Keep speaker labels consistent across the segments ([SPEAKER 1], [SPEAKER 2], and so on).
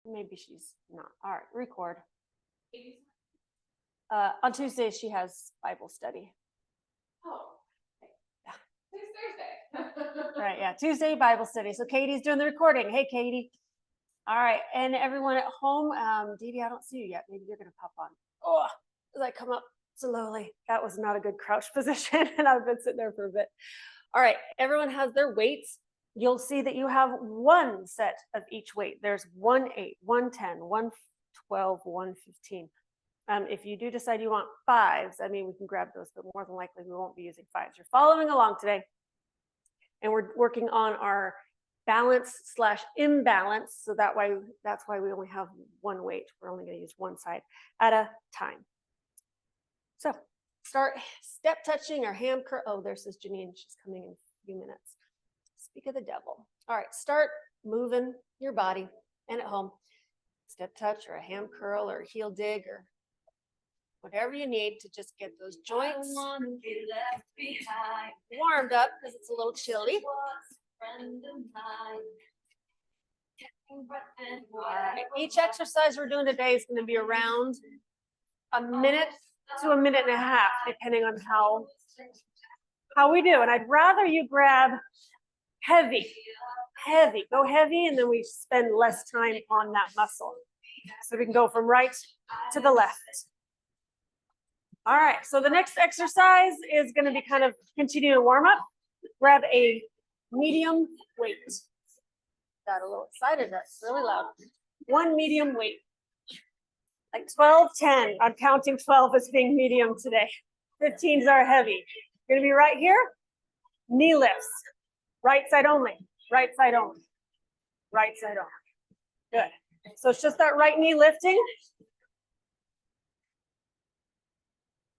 [SPEAKER 1] Maybe she's not. All right, record. On Tuesday, she has Bible study.
[SPEAKER 2] Oh,
[SPEAKER 1] yeah.
[SPEAKER 2] It's Thursday.
[SPEAKER 1] Right, yeah, Tuesday Bible study. So Katie's doing the recording. Hey, Katie. All right, and everyone at home, Dee Dee, I don't see you yet. Maybe you're gonna pop on. Oh, as I come up slowly. That was not a good crouch position, and I've been sitting there for a bit. All right, everyone has their weights. You'll see that you have one set of each weight. There's 1 8, 1 10, 1 12, 1 15. If you do decide you want 5s, I mean, we can grab those, but more than likely we won't be using 5s. You're following along today, and we're working on our balance / imbalance. So that's why we only have one weight. We're only going to use one side at a time. So start step touching or hand curl. Oh, there's this Janine. She's coming in a few minutes. Speak of the devil. All right, start moving your body, and at home, step touch or a ham curl or a heel dig or whatever you need to just get those joints warmed up because it's a little chilly. All right. Each exercise we're doing today is going to be around a minute to a minute and a half, depending on how we do. And I'd rather you grab heavy, go heavy, and then we spend less time on that muscle. So we can go from right to the left. All right, so the next exercise is going to be kind of continue to warm up. Grab a medium weight. Got a little excited, that's really loud. One medium weight. Like 12, 10. I'm counting 12 as being medium today. 15s are heavy. You're going to be right here. Knee lifts. Right side only. Right side only. Right side only. Good. So it's just that right knee lifting.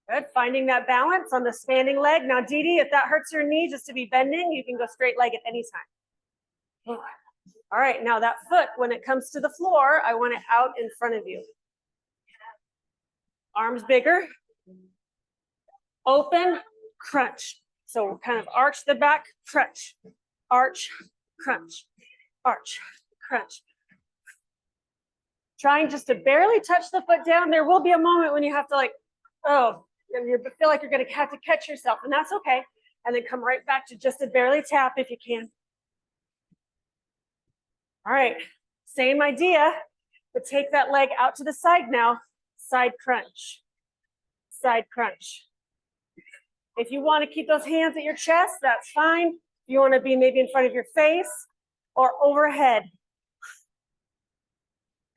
[SPEAKER 1] Good. Finding that balance on the standing leg. Now, Dee Dee, if that hurts your knee just to be bending, you can go straight leg at any time. All right. Now that foot, when it comes to the floor, I want it out in front of you. Arms bigger. Open, crunch. So kind of arch the back, crunch. Arch, crunch. Arch, crunch. Trying just to barely touch the foot down. There will be a moment when you have to you feel like you're going to have to catch yourself, and that's okay. And then come right back to just a barely tap if you can. All right, same idea, but take that leg out to the side now. Side crunch, side crunch. If you want to keep those hands at your chest, that's fine. If you want to be maybe in front of your face or overhead.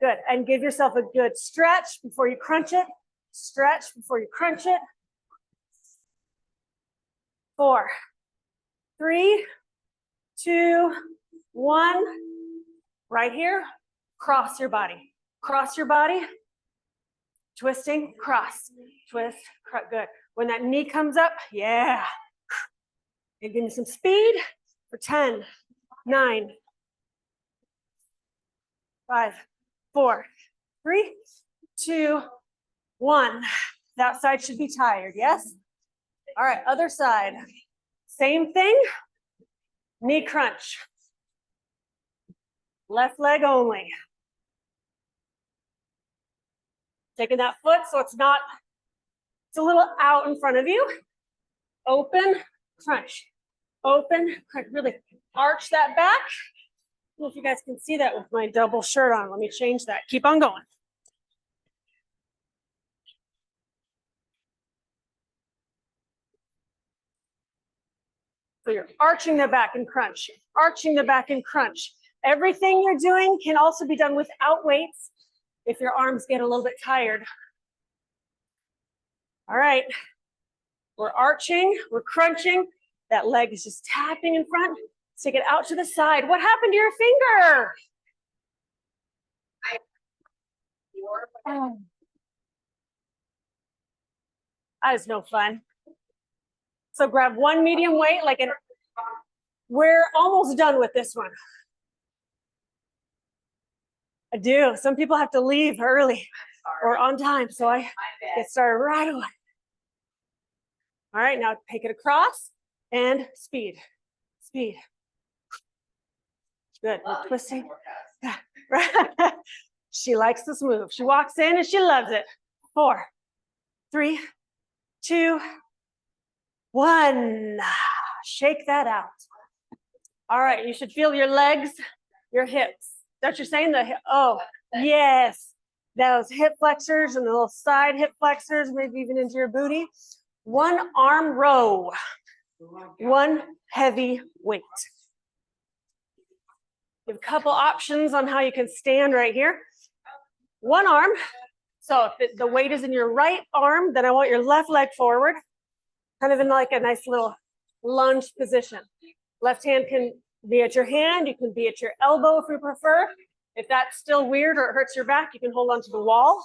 [SPEAKER 1] Good, and give yourself a good stretch before you crunch it. Stretch before you crunch it. 4, 3, 2, 1. Right here, cross your body. Cross your body. Twisting, cross, twist, good. When that knee comes up, yeah. And give me some speed for 10, 9, 5, 4, 3, 2, 1. That side should be tired, yes? All right, other side. Same thing. Knee crunch. Left leg only. Taking that foot so it's a little out in front of you. Open, crunch. Open, crunch. Really arch that back. I don't know if you guys can see that with my double shirt on. Let me change that. Keep on going. So you're arching the back and crunch. Arching the back and crunch. Everything you're doing can also be done without weights if your arms get a little bit tired. All right, we're arching, we're crunching. That leg is just tapping in front. Take it out to the side. What happened to your finger? That is no fun. So grab one medium weight, we're almost done with this one. I do. Some people have to leave early or on time, so I get started right away. All right, now take it across and speed, speed. Good, we're twisting. She likes this move. She walks in and she loves it. 4, 3, 2, 1. Shake that out. All right, you should feel your legs, your hips. That's what you're saying? Oh, yes. Those hip flexors and the little side hip flexors, maybe even into your booty. One arm row. One heavy weight. You have a couple options on how you can stand right here. One arm. So if the weight is in your right arm, then I want your left leg forward, kind of in like a nice little lunge position. Left hand can be at your hand. You can be at your elbow if you prefer. If that's still weird or it hurts your back, you can hold onto the wall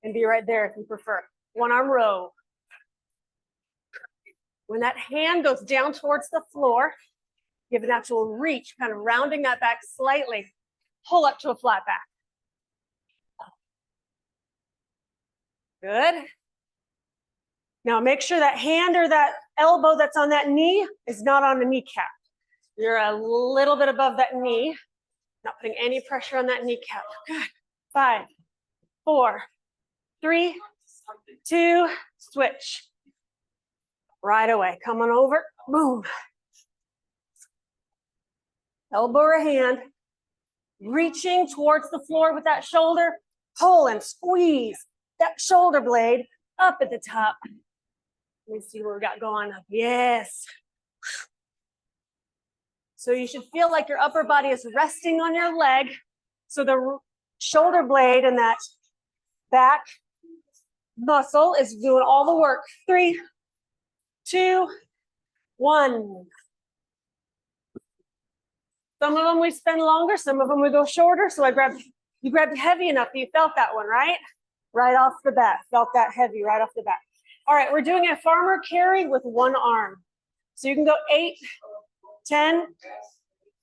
[SPEAKER 1] and be right there if you prefer. One arm row. When that hand goes down towards the floor, give an actual reach, kind of rounding that back slightly. Pull up to a flat back. Good. Now make sure that hand or that elbow that's on that knee is not on the kneecap. You're a little bit above that knee, not putting any pressure on that kneecap. Good. 5, 4, 3, 2, switch. Right away. Come on over. Boom. Elbow or hand. Reaching towards the floor with that shoulder. Pull and squeeze that shoulder blade up at the top. Let me see what we got going. Yes. So you should feel like your upper body is resting on your leg. So the shoulder blade and that back muscle is doing all the work. 3, 2, 1. Some of them we spend longer, some of them we go shorter. So you grabbed heavy enough that you felt that one, right? Right off the bat, felt that heavy right off the bat. All right, we're doing a farmer carry with one arm. So you can go 8, 10,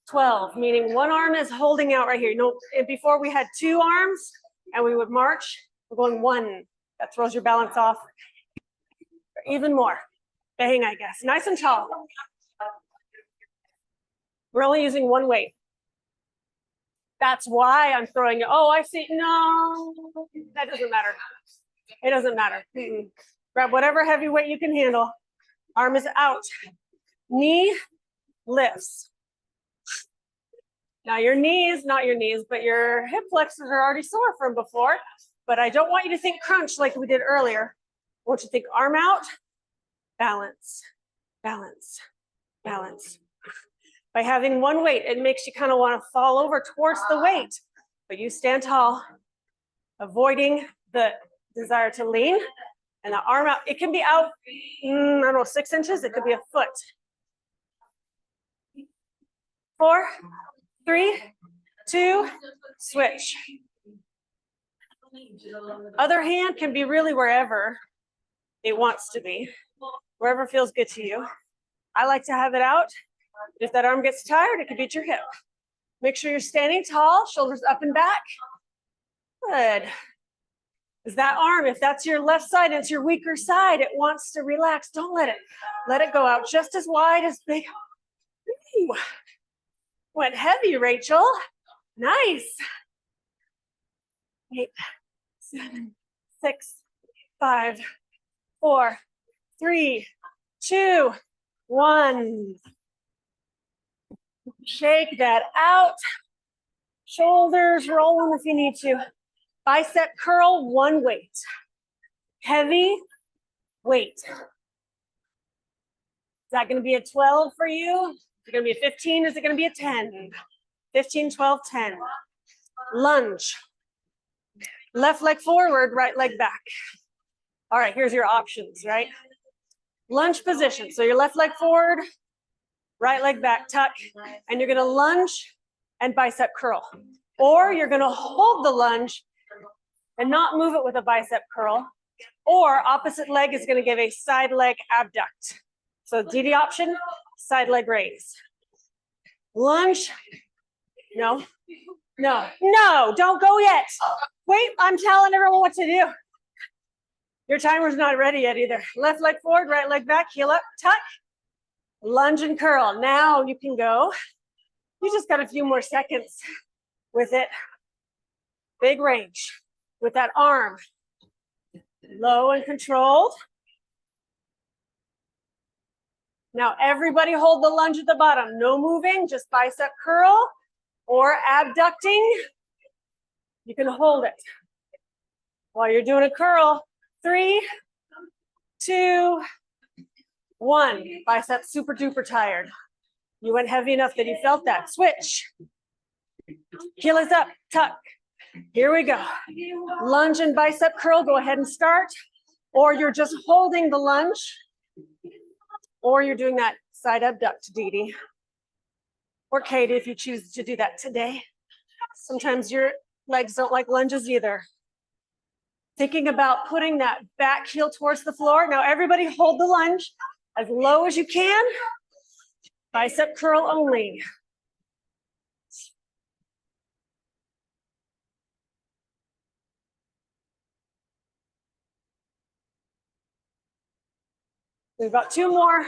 [SPEAKER 1] 12, meaning one arm is holding out right here. You know, before we had 2 arms and we would march, we're going 1. That throws your balance off. Even more. Bang, I guess. Nice and tall. We're only using one weight. That's why I'm throwing it. Oh, I see. No, that doesn't matter. It doesn't matter. Grab whatever heavy weight you can handle. Arm is out. Knee lifts. Now your knees, not your knees, but your hip flexors are already sore from before. But I don't want you to think crunch like we did earlier. I want you to think arm out, balance, balance, balance. By having one weight, it makes you kind of want to fall over towards the weight, but you stand tall, avoiding the desire to lean, and the arm out. It can be out, I don't know, 6 inches. It could be a foot. 4, 3, 2, switch. Other hand can be really wherever it wants to be, wherever feels good to you. I like to have it out. If that arm gets tired, it could be at your hip. Make sure you're standing tall, shoulders up and back. Good. Is that arm, if that's your left side, it's your weaker side, it wants to relax. Don't let it go out just as wide as big. Ooh. Went heavy, Rachel. Nice. 8, 7, 6, 5, 4, 3, 2, 1. Shake that out. Shoulders rolling if you need to. Bicep curl, one weight. Heavy weight. Is that going to be a 12 for you? Is it going to be a 15? Is it going to be a 10? 15, 12, 10. Lunge. Left leg forward, right leg back. All right, here's your options, right? Lunge position. So your left leg forward, right leg back, tuck, and you're going to lunge and bicep curl. Or you're going to hold the lunge and not move it with a bicep curl. Or opposite leg is going to give a side leg abduct. So DD option, side leg raise. Lunge. No, no, no, don't go yet. Wait, I'm telling everyone what to do. Your timer's not ready yet either. Left leg forward, right leg back, heel up, tuck, lunge and curl. Now you can go. You just got a few more seconds with it. Big range with that arm. Low and controlled. Now everybody hold the lunge at the bottom. No moving, just bicep curl or abducting. You can hold it while you're doing a curl. 3, 2, 1. Biceps super duper tired. You went heavy enough that you felt that. Switch. Heel is up, tuck. Here we go. Lunge and bicep curl, go ahead and start. Or you're just holding the lunge. Or you're doing that side abduct, Dee Dee. Or Katie, if you choose to do that today. Sometimes your legs don't like lunges either. Thinking about putting that back heel towards the floor. Now everybody hold the lunge as low as you can. Bicep curl only. We've got 2 more.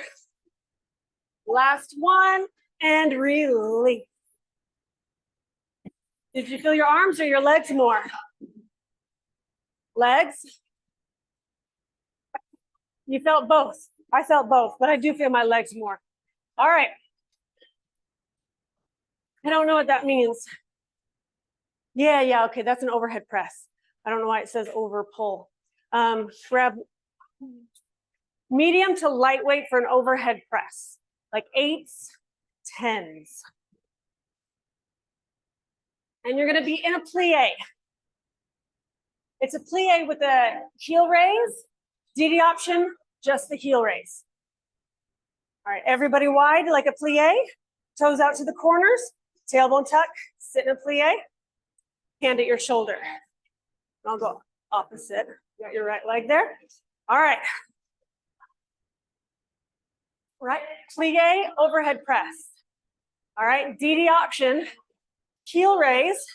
[SPEAKER 1] Last one, and release. Did you feel your arms or your legs more? Legs? You felt both. I felt both, but I do feel my legs more. All right. I don't know what that means. Yeah, okay, that's an overhead press. I don't know why it says over pull. Grab medium to lightweight for an overhead press, like 8s, 10s. And you're gonna be in a plie. It's a plie with a heel raise, DD option, just the heel raise. All right, everybody wide like a plie, toes out to the corners, tailbone tuck, sit in a plie, hand at your shoulder. I'll go opposite, you got your right leg there. All right. Right, plie, overhead press. All right, DD option, heel raise.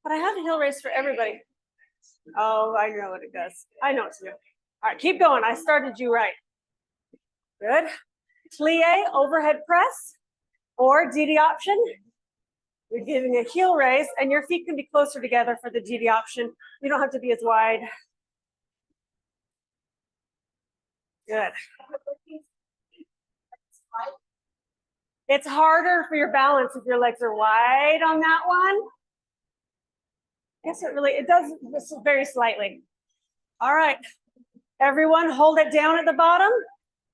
[SPEAKER 1] But I have a heel raise for everybody. Oh, I know what it does. I know it's new. All right, keep going. I started you right. Good. Plie, overhead press, or DD option. You're giving a heel raise, and your feet can be closer together for the DD option. You don't have to be as wide. Good. It's harder for your balance if your legs are wide on that one. Yes, it does very slightly. All right, everyone hold it down at the bottom,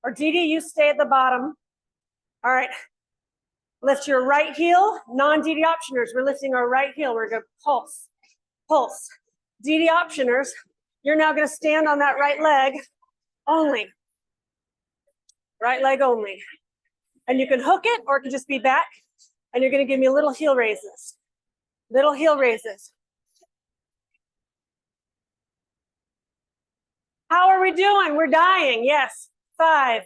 [SPEAKER 1] or Dee Dee, you stay at the bottom. All right, lift your right heel, non-Dee Dee optioners. We're lifting our right heel. We're gonna pulse, pulse. Dee Dee optioners, you're now gonna stand on that right leg only. Right leg only. And you can hook it, or it can just be back, and you're gonna give me little heel raises. Little heel raises. How are we doing? We're dying. Yes. 5.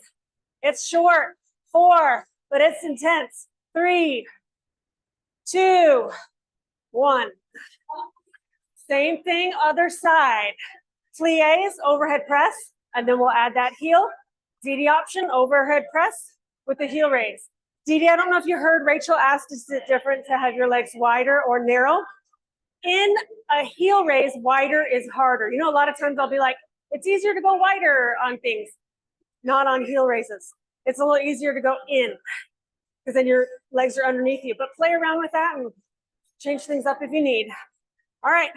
[SPEAKER 1] It's short. 4, but it's intense. 3, 2, 1. Same thing, other side. Plies, overhead press, and then we'll add that heel. DD option, overhead press with the heel raise. DD, I don't know if you heard Rachel asked, is it different to have your legs wider or narrow? In a heel raise, wider is harder. You know, a lot of times I'll be like, it's easier to go wider on things, not on heel raises. It's a little easier to go in because then your legs are underneath you. But play around with that and change things up if you need. All right,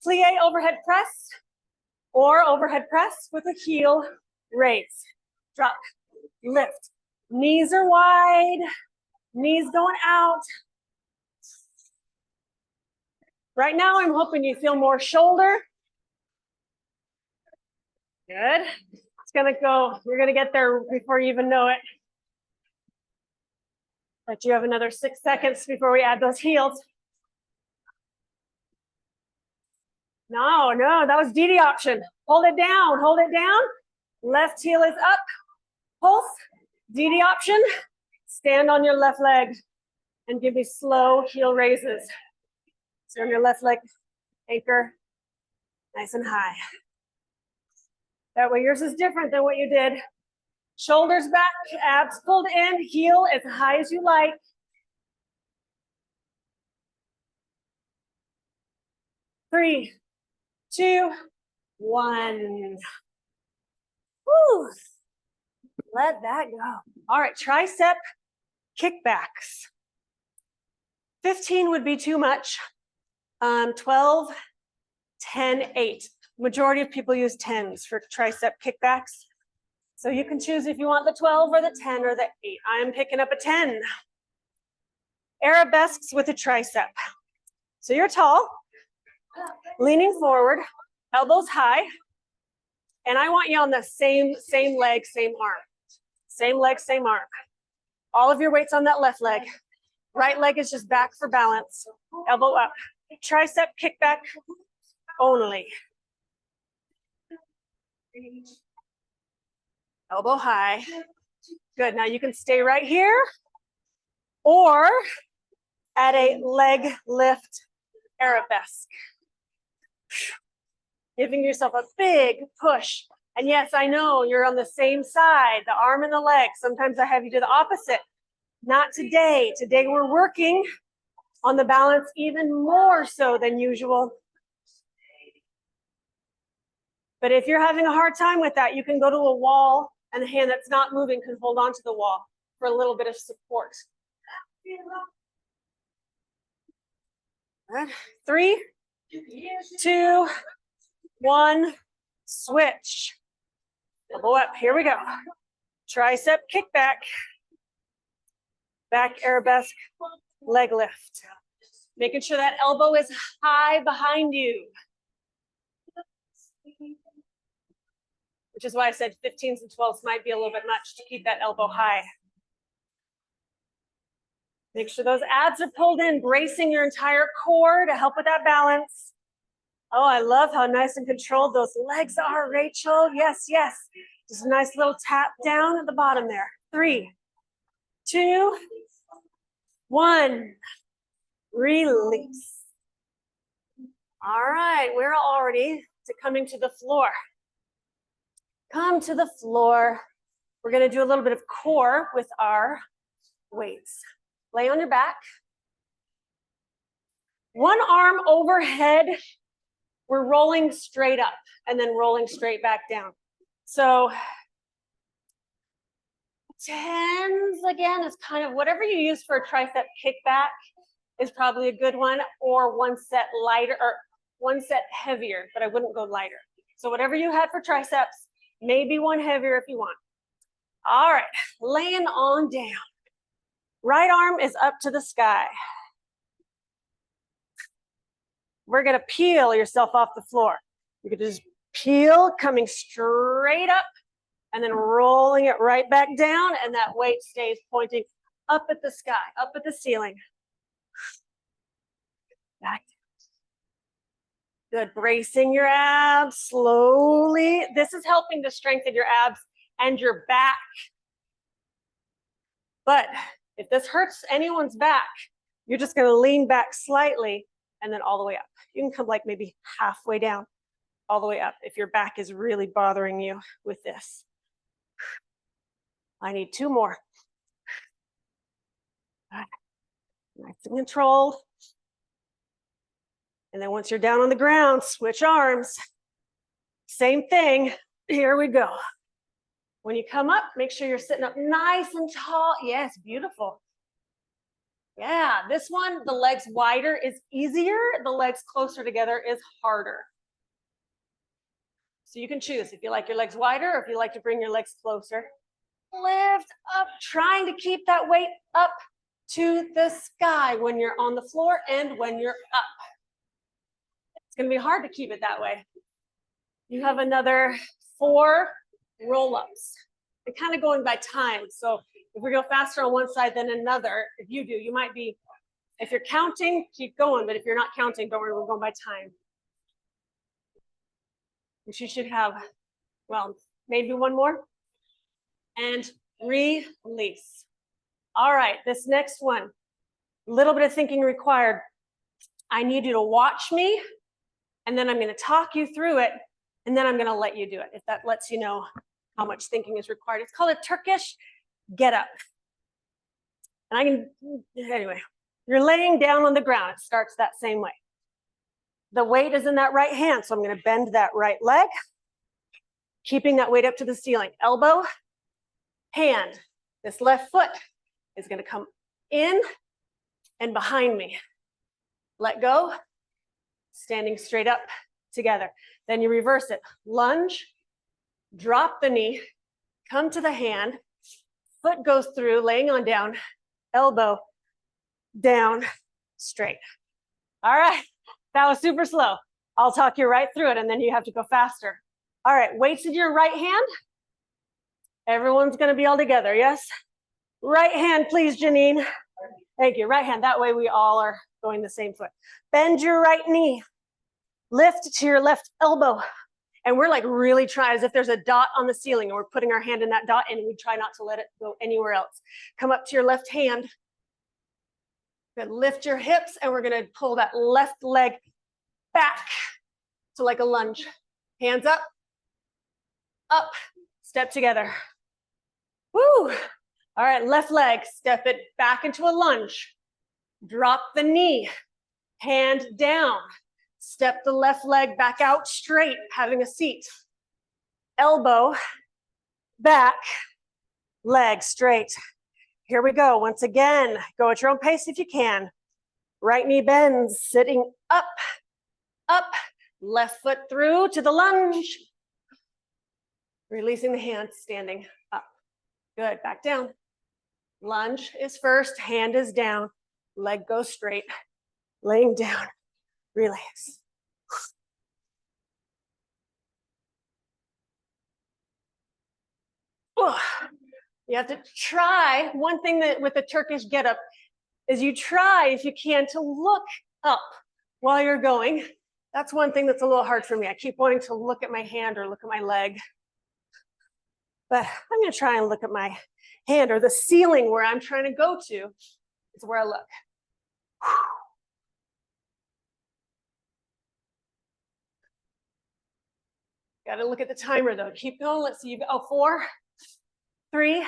[SPEAKER 1] plie overhead press or overhead press with a heel raise. Drop, lift. Knees are wide, knees going out. Right now, I'm hoping you feel more shoulder. Good. It's gonna go, you're gonna get there before you even know it. But you have another 6 seconds before we add those heels. No, that was DD option. Hold it down, hold it down. Left heel is up, pulse, DD option. Stand on your left leg and give me slow heel raises. So on your left leg, anchor, nice and high. That way yours is different than what you did. Shoulders back, abs pulled in, heel as high as you like. 3, 2, 1. Woo. Let that go. All right, tricep kickbacks. 15 would be too much. 12, 10, 8. Majority of people use 10s for tricep kickbacks. So you can choose if you want the 12 or the 10 or the 8. I'm picking up a 10. Arabesques with a tricep. So you're tall, leaning forward, elbows high, and I want you on the same leg, same arm. Same leg, same arm. All of your weight's on that left leg. Right leg is just back for balance. Elbow up. Tricep kickback only. Elbow high. Good. Now you can stay right here or at a leg lift arabesque. Giving yourself a big push. And yes, I know you're on the same side, the arm and the leg. Sometimes I have you do the opposite. Not today. Today we're working on the balance even more so than usual. But if you're having a hard time with that, you can go to a wall and the hand that's not moving can hold onto the wall for a little bit of support. Good. 3, 2, 1, switch. Elbow up. Here we go. Tricep kickback. Back arabesque, leg lift. Making sure that elbow is high behind you. Which is why I said 15s and 12s might be a little bit much to keep that elbow high. Make sure those abs are pulled in, bracing your entire core to help with that balance. Oh, I love how nice and controlled those legs are, Rachel. Yes, yes. Just a nice little tap down at the bottom there. 3, 2, 1. Release. All right, we're already coming to the floor. Come to the floor. We're going to do a little bit of core with our weights. Lay on your back. One arm overhead. We're rolling straight up and then rolling straight back down. So 10s again is kind of whatever you use for a tricep kickback is probably a good one, or one set lighter or one set heavier, but I wouldn't go lighter. So whatever you had for triceps, maybe one heavier if you want. All right, laying on down. Right arm is up to the sky. We're gonna peel yourself off the floor. You could just peel, coming straight up, and then rolling it right back down, and that weight stays pointing up at the sky, up at the ceiling. Back. Good, bracing your abs slowly. This is helping to strengthen your abs and your back. But if this hurts anyone's back, you're just gonna lean back slightly and then all the way up. You can come like maybe halfway down, all the way up if your back is really bothering you with this. I need 2 more. Nice and controlled. And then once you're down on the ground, switch arms. Same thing. Here we go. When you come up, make sure you're sitting up nice and tall. Yes, beautiful. Yeah, this one, the legs wider is easier. The legs closer together is harder. So you can choose if you like your legs wider or if you like to bring your legs closer. Lift up, trying to keep that weight up to the sky when you're on the floor and when you're up. It's going to be hard to keep it that way. You have another 4 roll-ups. And kind of going by time. So if we go faster on one side than another, if you do, you might be, if you're counting, keep going. But if you're not counting, don't worry, we're going by time. And you should have, well, maybe one more. And release. All right, this next one, a little bit of thinking required. I need you to watch me, and then I'm going to talk you through it, and then I'm going to let you do it, if that lets you know how much thinking is required. It's called a Turkish get up. And I can, anyway, you're laying down on the ground. It starts that same way. The weight is in that right hand, so I'm gonna bend that right leg, keeping that weight up to the ceiling. Elbow, hand. This left foot is gonna come in and behind me. Let go, standing straight up together. Then you reverse it. Lunge, drop the knee, come to the hand, foot goes through, laying on down, elbow, down, straight. All right, that was super slow. I'll talk you right through it and then you have to go faster. All right, weights in your right hand. Everyone's gonna be all together, yes? Right hand, please, Janine. Thank you, right hand. That way we all are going the same foot. Bend your right knee. Lift to your left elbow. And we're like really trying, as if there's a dot on the ceiling and we're putting our hand in that dot and we try not to let it go anywhere else. Come up to your left hand. Good, lift your hips and we're gonna pull that left leg back to like a lunge. Hands up, up, step together. Woo! All right, left leg, step it back into a lunge. Drop the knee, hand down. Step the left leg back out straight, having a seat. Elbow, back, leg straight. Here we go. Once again, go at your own pace if you can. Right knee bends, sitting up, up. Left foot through to the lunge. Releasing the hands, standing up. Good, back down. Lunge is first, hand is down, leg goes straight, laying down, release. You have to try, one thing that with the Turkish get up is you try, if you can, to look up while you're going. That's one thing that's a little hard for me. I keep wanting to look at my hand or look at my leg. But I'm gonna try and look at my hand or the ceiling where I'm trying to go to is where I look. Got to look at the timer though. Keep going. Let's see. Oh, 4, 3,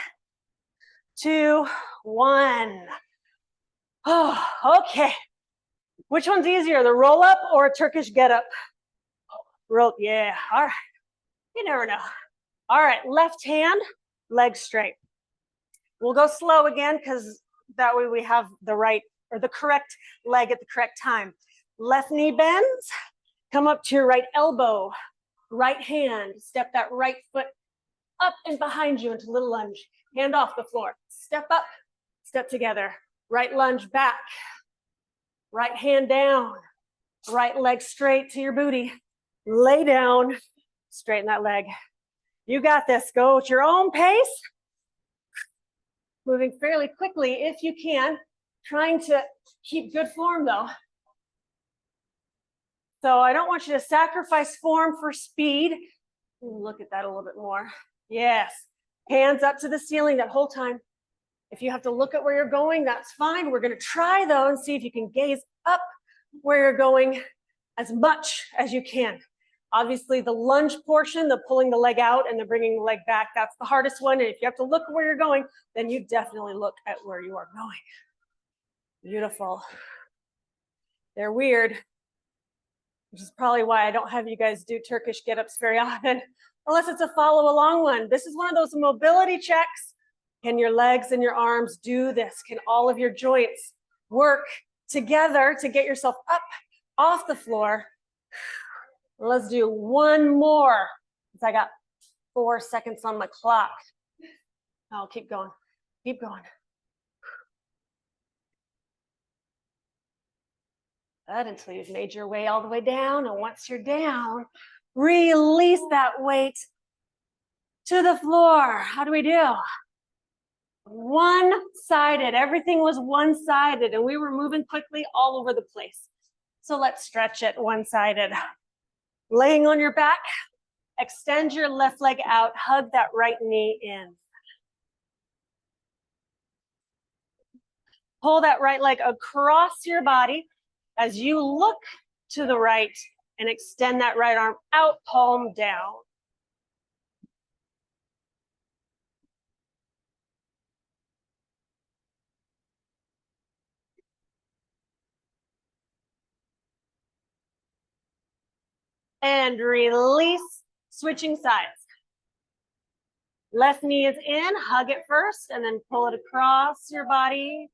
[SPEAKER 1] 2, 1. Oh, okay. Which one's easier, the roll up or a Turkish get up? Roll, yeah. All right. You never know. All right. Left hand, leg straight. We'll go slow again because that way we have the right or the correct leg at the correct time. Left knee bends. Come up to your right elbow. Right hand, step that right foot up and behind you into little lunge. Hand off the floor. Step up, step together. Right lunge back. Right hand down. Right leg straight to your booty. Lay down, straighten that leg. You got this. Go at your own pace. Moving fairly quickly if you can. Trying to keep good form though. So I don't want you to sacrifice form for speed. Look at that a little bit more. Yes. Hands up to the ceiling that whole time. If you have to look at where you're going, that's fine. We're going to try though and see if you can gaze up where you're going as much as you can. Obviously the lunge portion, the pulling the leg out and the bringing the leg back, that's the hardest one. And if you have to look where you're going, then you definitely look at where you are going. Beautiful. They're weird, which is probably why I don't have you guys do Turkish get-ups very often, unless it's a follow along one. This is one of those mobility checks. Can your legs and your arms do this? Can all of your joints work together to get yourself up off the floor? Let's do one more. I got 4 seconds on my clock. I'll keep going, keep going. Good, until you've made your way all the way down. And once you're down, release that weight to the floor. How do we do? One-sided. Everything was one-sided and we were moving quickly all over the place. So let's stretch it one-sided. Laying on your back, extend your left leg out, hug that right knee in. Pull that right leg across your body as you look to the right and extend that right arm out, palm down. And release, switching sides. Left knee is in, hug it first, and then pull it across your body.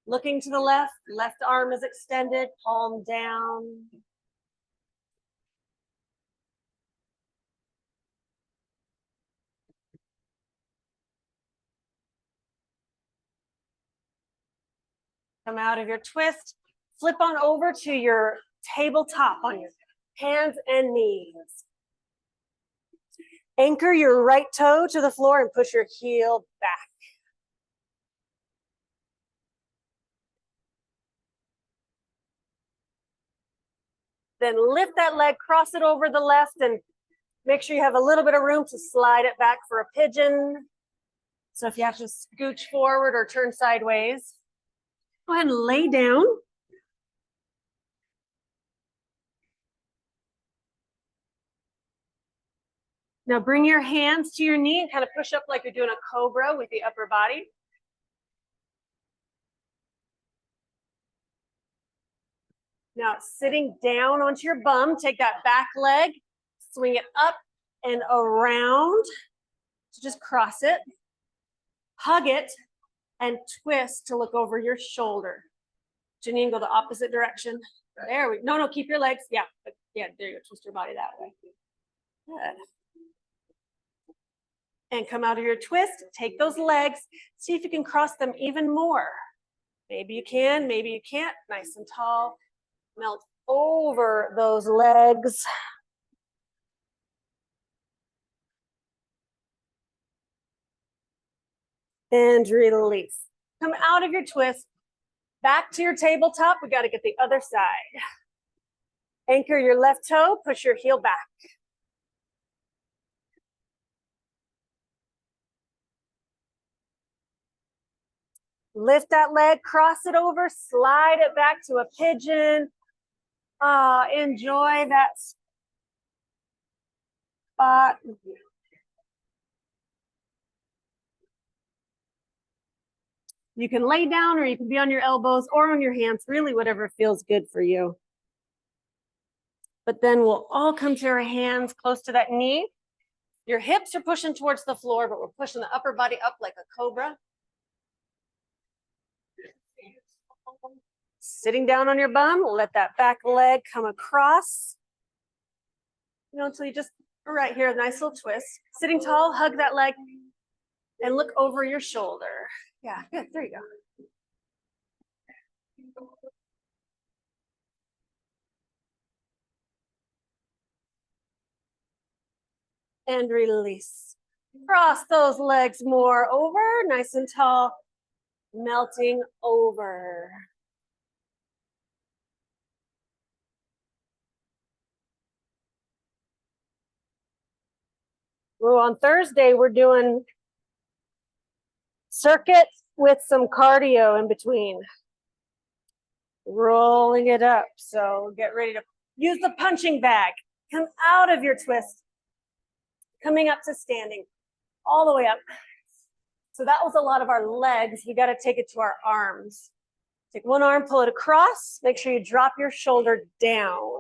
[SPEAKER 1] Looking to the left, left arm is extended, palm down. Come out of your twist, flip on over to your tabletop on your hands and knees. Anchor your right toe to the floor and push your heel back. Then lift that leg, cross it over the left, and make sure you have a little bit of room to slide it back for a pigeon. So if you have to scooch forward or turn sideways, go ahead and lay down. Now bring your hands to your knee and kind of push up like you're doing a cobra with the upper body. Now sitting down onto your bum, take that back leg, swing it up and around. So just cross it, hug it, and twist to look over your shoulder. Janine, go the opposite direction. There we go. No, keep your legs. Yeah, there you go. Twist your body that way. Good. And come out of your twist, take those legs, see if you can cross them even more. Maybe you can, maybe you can't. Nice and tall. Melt over those legs. And release. Come out of your twist, back to your tabletop. We got to get the other side. Anchor your left toe, push your heel back. Lift that leg, cross it over, slide it back to a pigeon. Enjoy that spot. You can lay down or you can be on your elbows or on your hands, really whatever feels good for you. But then we'll all come to our hands close to that knee. Your hips are pushing towards the floor, but we're pushing the upper body up like a cobra. Sitting down on your bum, let that back leg come across. Until you just, right here, a nice little twist. Sitting tall, hug that leg and look over your shoulder. Yeah, good, there you go. And release. Cross those legs more over, nice and tall, melting over. Well, on Thursday, we're doing circuit with some cardio in between. Rolling it up. So get ready to use the punching bag. Come out of your twist. Coming up to standing. All the way up. So that was a lot of our legs. We got to take it to our arms. Take one arm, pull it across. Make sure you drop your shoulder down.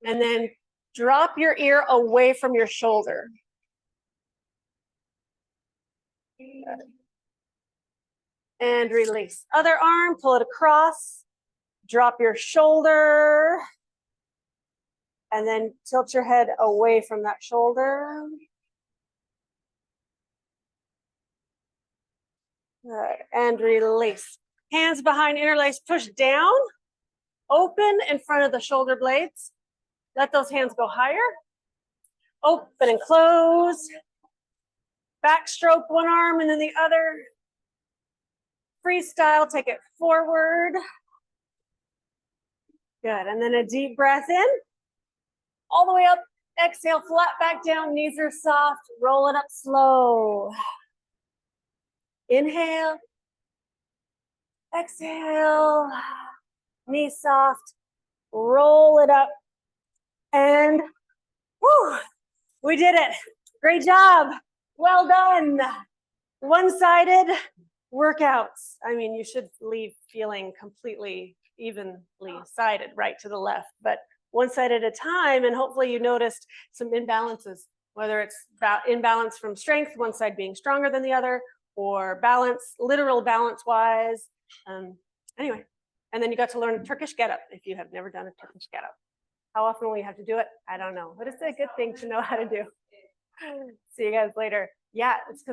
[SPEAKER 1] And then drop your ear away from your shoulder. And release. Other arm, pull it across. Drop your shoulder. And then tilt your head away from that shoulder. Good. And release. Hands behind interlace, push down. Open in front of the shoulder blades. Let those hands go higher. Open and close. Backstroke one arm and then the other. Freestyle, take it forward. Good, and then a deep breath in. All the way up, exhale, flat back down, knees are soft. Roll it up slow. Inhale. Exhale. Knees soft. Roll it up. And whew, we did it. Great job. Well done. One-sided workouts. I mean, you should leave feeling completely evenly sided, right to the left, but one side at a time. And hopefully you noticed some imbalances, whether it's imbalance from strength, one side being stronger than the other, or balance, literal balance wise. Anyway, and then you got to learn a Turkish get-up if you have never done a Turkish get-up. How often will you have to do it? I don't know, but it's a good thing to know how to do. See you guys later. Yeah, it's